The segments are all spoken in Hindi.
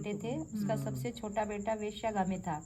बेटे थे, उसका सबसे छोटा बेटा वेश्यागाह में था।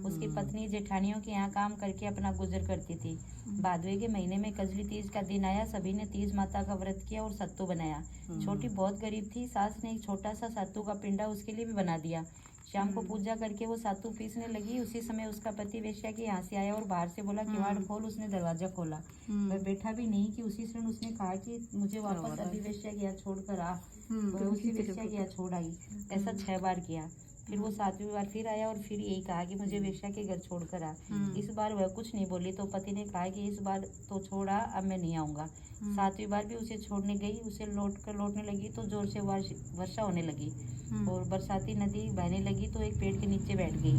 उसकी पत्नी जेठानियों के यहाँ काम करके अपना गुजर करती थी। भादवे के महीने में कजली तीज का दिन आया। सभी ने तीज माता का व्रत किया और सत्तू बनाया। छोटी बहुत गरीब थी। सास ने एक छोटा सा सत्तू का पिंडा उसके लिए भी बना दिया। शाम को पूजा करके वो सत्तू पीसने लगी। उसी समय उसका पति वेश्या के यहाँ से आया और बाहर से बोला किवाड़ खोल। उसने दरवाजा खोला। वह बैठा भी नहीं कि उसी क्षण उसने कहा कि मुझे वापस अभी वेश्या के यहाँ छोड़कर आ। वह उसी वेश्या के यहाँ छोड़ आई। ऐसा 6 बार किया। फिर वो 7वीं बार फिर आया और फिर यही कहा कि मुझे वेश्या के घर छोड़कर आ। इस बार वह कुछ नहीं बोली तो पति ने कहा कि इस बार तो छोड़ा, अब मैं नहीं आऊंगा। 7वीं बार भी उसे छोड़ने गई। उसे लौटने लगी तो जोर से वर्षा होने लगी और बरसाती नदी बहने लगी तो एक पेड़ के नीचे बैठ गई।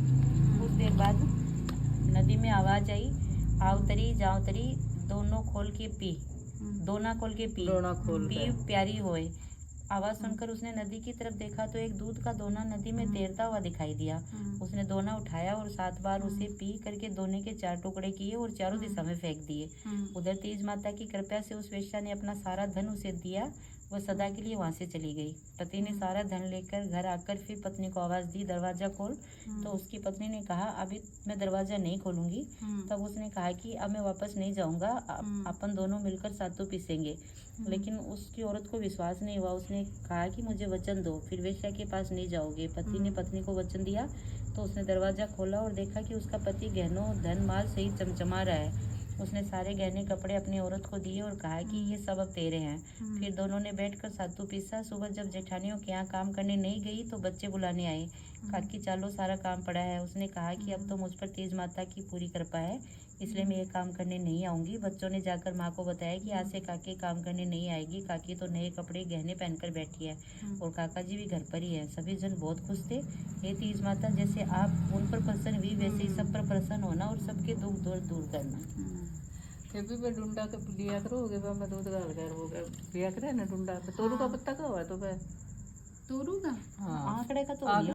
कुछ देर बाद नदी में आवाज आई, आओ तरी जाओ तरी, दोनों खोल के पी, दोना खोल के पी, पी प्यारी होए। आवाज सुनकर उसने नदी की तरफ देखा तो एक दूध का दोना नदी में तैरता हुआ दिखाई दिया। उसने दोना उठाया और 7 बार उसे पी करके दोने के 4 टुकड़े किए और चारों दिशा में फेंक दिए। उधर तीज माता की कृपा से उस वेश्या ने अपना सारा धन उसे दिया। वह सदा के लिए वहां से चली गई। पति ने सारा धन लेकर घर आकर फिर पत्नी को आवाज दी, दरवाजा खोल। तो उसकी पत्नी ने कहा, अभी मैं दरवाजा नहीं खोलूंगी। तब उसने कहा कि अब मैं वापस नहीं जाऊंगा, अपन दोनों मिलकर सत्तू पीसेंगे। लेकिन उसकी औरत को विश्वास नहीं हुआ। उसने कहा कि मुझे वचन दो, फिर वेश्या के पास नहीं जाओगे। पति ने पत्नी को वचन दिया तो उसने दरवाजा खोला और देखा कि उसका पति गहनों धन माल सहित चमचमा रहा है। उसने सारे गहने कपड़े अपनी औरत को दिए और कहा कि ये सब अब तेरे हैं। फिर दोनों ने बैठकर सत्तू पीसा। सुबह जब जेठानियों के यहाँ काम करने नहीं गई तो बच्चे बुलाने आए। काकी चालो सारा काम पड़ा है। उसने कहा कि अब तो मुझ पर तीज माता की पूरी कृपा है, इसलिए मैं ये काम करने नहीं आऊंगी। बच्चों ने जाकर माँ को बताया कि आज से काकी काम करने नहीं आएगी। काकी तो नए कपड़े गहने पहनकर बैठी है और काका जी भी घर पर ही है। सभी जन बहुत खुश थे। हे तीज माता, जैसे आप उन पर प्रसन्न हुई वैसे ही सब पर प्रसन्न होना और सबके दुख दूर करना। फिर भी मैं डूंडा के लिया करो, मैं दूध डाल कर हो गया लिया करे ना डूंडा। तोरू का पत्ता का हुआ तो तोरू का हाँ आंकड़े का तो